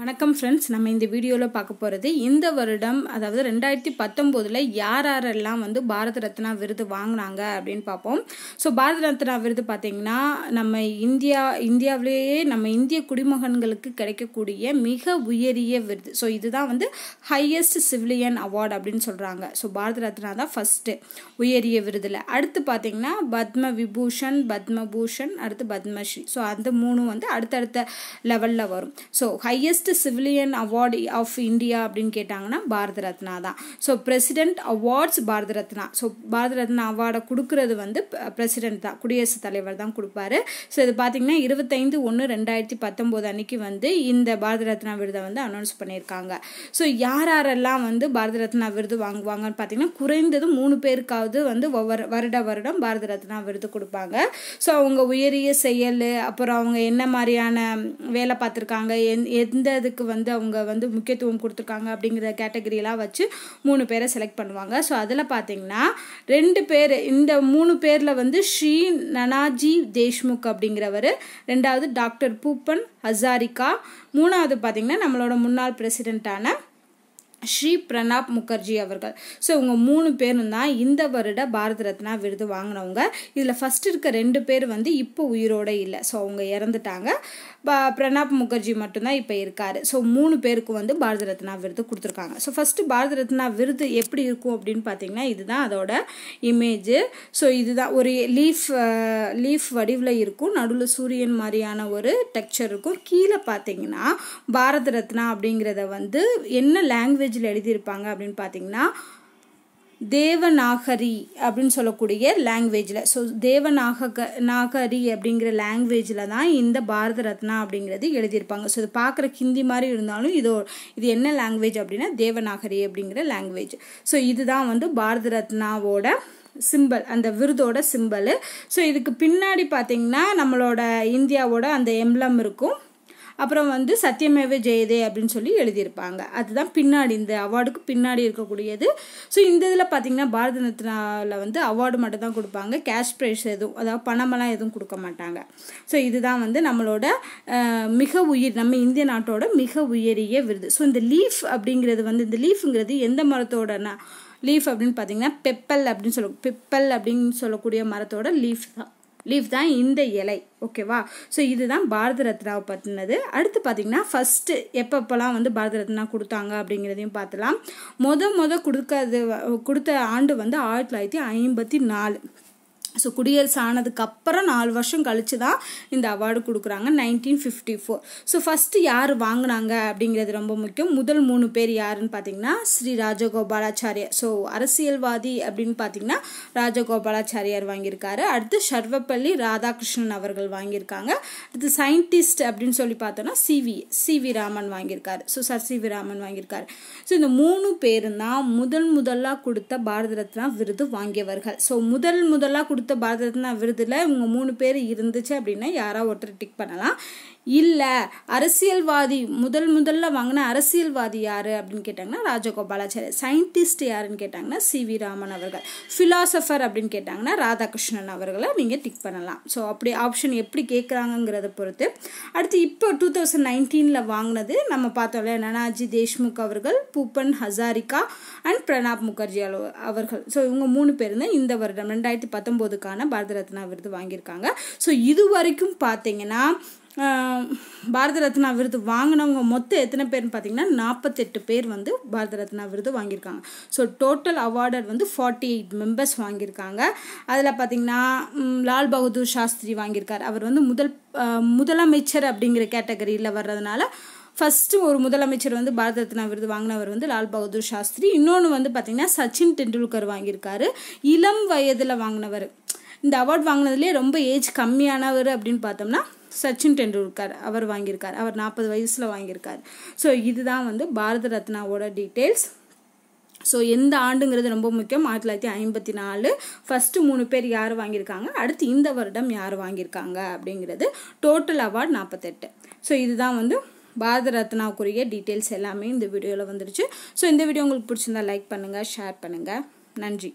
வணக்கம் ஃப்ரெண்ட்ஸ், நம்ம இந்த வீடியோவில் பார்க்க போகிறது இந்த வருடம் அதாவது 2019 யாரெல்லாம் பாரத ரத்னா விருது வாங்கினாங்க அப்படின்னு பார்ப்போம். ஸோ பாரத ரத்னா விருது பார்த்திங்கன்னா நம்ம இந்தியாவிலேயே நம்ம இந்திய குடிமகன்களுக்கு கிடைக்கக்கூடிய மிக உயரிய விருது. ஸோ இதுதான் ஹையஸ்ட் சிவிலியன் அவார்டு அப்படின்னு சொல்கிறாங்க. ஸோ பாரத ரத்னா தான் ஃபஸ்ட்டு உயரிய விருதில். அடுத்து பார்த்திங்கன்னா பத்ம விபூஷன், பத்மபூஷன், அடுத்து பத்மஸ்ரீ. ஸோ அந்த மூணும் அடுத்தடுத்த லெவலில் வரும். So highest civilian award of India அப்படின்னு கேட்டாங்கன்னா பாரத ரத்னா தான். So president awards Bharat Ratna. So Bharat Ratna அவார்டை கொடுக்கறது பிரசிடென்ட் தான், குடியரசுத் தலைவர் தான் கொடுப்பாரு. ஸோ இது பார்த்தீங்கன்னா 25/1/2019 அன்னைக்கு இந்த பாரத ரத்னா விருதை அனௌன்ஸ் பண்ணியிருக்காங்க. ஸோ யாரெல்லாம் பாரத ரத்னா விருது வாங்குவாங்கன்னு பார்த்தீங்கன்னா குறைந்தது 3 பேருக்காவது வருடம் பாரத ரத்னா விருது கொடுப்பாங்க. ஸோ அவங்க உயரிய செயல், அப்புறம் அவங்க என்ன மாதிரியான வேலை பார்த்துருக்காங்க, எந்த இதுக்கு அவங்க முக்கியத்துவம் கொடுத்துருக்காங்க அப்படிங்கிற கேட்டகரியெல்லாம் வச்சு 3 பேரை செலக்ட் பண்ணுவாங்க. ஸோ அதில் பார்த்தீங்கன்னா 2 பேர், இந்த 3 பேரில் ஸ்ரீ நானாஜி தேஷ்முக் அப்படிங்கிறவர், 2வது டாக்டர் பூபன் ஹசாரிகா, 3வது பார்த்தீங்கன்னா நம்மளோட முன்னாள் பிரசிடென்ட்டான ஸ்ரீ பிரணாப் முகர்ஜி அவர்கள். ஸோ இவங்க 3 பேரும் தான் இந்த வருட பாரத ரத்னா விருது வாங்கினவங்க. இதில் ஃபஸ்ட் இருக்க 2 பேர் இப்போ உயிரோட இல்லை. ஸோ அவங்க இறந்துட்டாங்க. பிரணாப் முகர்ஜி மட்டும்தான் இப்போ இருக்காரு. ஸோ 3 பேருக்கு பாரத ரத்னா விருது கொடுத்துருக்காங்க. ஸோ ஃபஸ்ட்டு பாரத ரத்னா விருது எப்படி இருக்கும் அப்படின்னு பார்த்தீங்கன்னா இதுதான் அதோட இமேஜு. ஸோ இதுதான் ஒரு லீஃப் வடிவில் இருக்கும், நடுவில் சூரியன் மாதிரியான ஒரு டெக்ஸ்சர் இருக்கும். கீழே பார்த்தீங்கன்னா பாரத ரத்னா அப்படிங்கிறத என்ன லாங்குவேஜ் எழுதியிருப்பாங்க அப்படின்னு பார்த்தீங்கன்னா தேவநாகரி அப்படின்னு சொல்லக்கூடிய லாங்குவேஜில். ஸோ தேவநாகரி அப்படிங்கிற லாங்குவேஜில் தான் இந்த பாரத ரத்னா அப்படிங்கிறது எழுதியிருப்பாங்க. ஸோ இது பார்க்குற ஹிந்தி மாதிரி இருந்தாலும் இது என்ன லாங்குவேஜ் அப்படின்னா தேவநாகரி அப்படிங்கிற லாங்குவேஜ். ஸோ இதுதான் பாரத ரத்னாவோட சிம்பல், அந்த விருதோட சிம்பல். ஸோ இதுக்கு பின்னாடி பார்த்தீங்கன்னா நம்மளோட இந்தியாவோட அந்த எம்ப்ளம் இருக்கும். அப்புறம் சத்தியமேவ ஜெயதே அப்படின்னு சொல்லி எழுதியிருப்பாங்க. அதுதான் பின்னாடி, இந்த அவார்டுக்கு பின்னாடி இருக்கக்கூடியது. ஸோ இந்த இதில் பார்த்தீங்கன்னா பாரத ரத்னாவில் அவார்டு மட்டும் தான் கொடுப்பாங்க. கேஷ் ப்ரைஸ் எதுவும், அதாவது பணமெல்லாம் எதுவும் கொடுக்க மாட்டாங்க. ஸோ இதுதான் நம்மளோட நம்ம இந்திய நாட்டோட மிக உயரிய விருது. ஸோ இந்த லீஃப் அப்படிங்கிறது இந்த லீஃப்ங்கிறது எந்த மரத்தோடனா லீஃப் அப்படின்னு பார்த்தீங்கன்னா பெப்பல் அப்படின்னு சொல்லக்கூடிய மரத்தோட லீஃப் தான் இந்த இலை. ஓகேவா? ஸோ இதுதான் பாரத ரத்னாவை பற்றினது. அடுத்து பார்த்தீங்கன்னா ஃபஸ்ட்டு எப்பப்பெல்லாம் பாரத ரத்னா கொடுத்தாங்க அப்படிங்கிறதையும் பார்த்துலாம். கொடுத்த ஆண்டு 1954. ஸோ குடியரசு ஆனதுக்கு அப்புறம் 4 வருஷம் கழிச்சு தான் இந்த அவார்டு கொடுக்குறாங்க, 1954. ஸோ ஃபஸ்ட்டு யார் வாங்கினாங்க அப்படிங்கிறது ரொம்ப முக்கியம். முதல் 3 பேர் யாருன்னு பார்த்தீங்கன்னா ஸ்ரீ ராஜகோபாலாச்சாரியார். ஸோ அரசியல்வாதி அப்படின்னு பார்த்தீங்கன்னா ராஜகோபாலாச்சாரியார் வாங்கியிருக்காரு. அடுத்து சர்வப்பள்ளி ராதாகிருஷ்ணன் அவர்கள் வாங்கியிருக்காங்க. அடுத்து சயின்டிஸ்ட் அப்படின்னு சொல்லி பார்த்தோன்னா சிவி ராமன் வாங்கியிருக்காரு. ஸோ சிவி ராமன் வாங்கியிருக்காரு. ஸோ இந்த 3 பேரும் தான் முதலாக கொடுத்த பாரத ரத்னா விருது வாங்கியவர்கள். ஸோ முதலாக கொடுத்த பாரத ரத்னா விருதுல இவங்க 3 பேர் இருந்துச்சு அப்படின்னா யாராவது ஒருத்தர் டிக் பண்ணலாம். இல்லை அரசியல்வாதி முதல்ல வாங்கின அரசியல்வாதி யாரு அப்படின்னு கேட்டாங்கன்னா ராஜகோபாலாச்சாரியர். சயின்டிஸ்ட் யாருன்னு கேட்டாங்கன்னா சிவி ராமன் அவர்கள். ஃபிலாசபர் அப்படின்னு கேட்டாங்கன்னா ராதாகிருஷ்ணன் அவர்களை நீங்கள் டிக் பண்ணலாம். ஸோ அப்படி ஆப்ஷன் எப்படி கேட்குறாங்கிறத பொறுத்து. அடுத்து இப்போ 2019 வாங்கினது நம்ம பார்த்தோம்ல, நானாஜி தேஷ்முக் அவர்கள், பூபன் ஹசாரிகா அண்ட் பிரணாப் முகர்ஜி அவர்கள். ஸோ இவங்க 3 பேர் தான் இந்த வருடம் 2019க்கான பாரத ரத்னா விருது வாங்கியிருக்காங்க. ஸோ இது வரைக்கும் பார்த்தீங்கன்னா பாரத ரத்னா விருது வாங்கினவங்க மொத்தம் எத்தனை பேர்னு பார்த்தீங்கன்னா 48 பேர் பாரத ரத்னா விருது வாங்கியிருக்காங்க. ஸோ டோட்டல் அவார்டர் 48 மெம்பர்ஸ் வாங்கியிருக்காங்க. அதில் பார்த்தீங்கன்னா லால் பகதூர் சாஸ்திரி வாங்கியிருக்கார். அவர் முதலமைச்சர் அப்படிங்கிற கேட்டகரியில் வர்றதுனால ஃபஸ்ட்டு ஒரு முதலமைச்சர் பாரத ரத்னா விருது வாங்கினவர் லால் பகதூர் சாஸ்திரி. இன்னொன்று பார்த்தீங்கன்னா சச்சின் டெண்டுல்கர் வாங்கியிருக்காரு. இளம் வயதில் வாங்கினவர். இந்த அவார்டு வாங்கினதுலேயே ரொம்ப ஏஜ் கம்மியானவர் அப்படின்னு பார்த்தோம்னா சச்சின் டெண்டுல்கர் அவர் வாங்கியிருக்கார். அவர் 40 வயசில் வாங்கியிருக்கார். ஸோ இதுதான் பாரத ரத்னாவோட டீட்டெயில்ஸ். ஸோ எந்த ஆண்டுங்கிறது ரொம்ப முக்கியம். 1954 ஃபஸ்ட்டு 3 பேர் யார் வாங்கியிருக்காங்க, அடுத்து இந்த வருடம் யார் வாங்கியிருக்காங்க அப்படிங்கிறது. Total award 48. ஸோ இதுதான் பாரத ரத்னாவுக்குரிய டீட்டெயில்ஸ் எல்லாமே இந்த வீடியோவில் வந்துருச்சு. ஸோ இந்த வீடியோ உங்களுக்கு பிடிச்சிருந்தா லைக் பண்ணுங்கள், ஷேர் பண்ணுங்கள். நன்றி.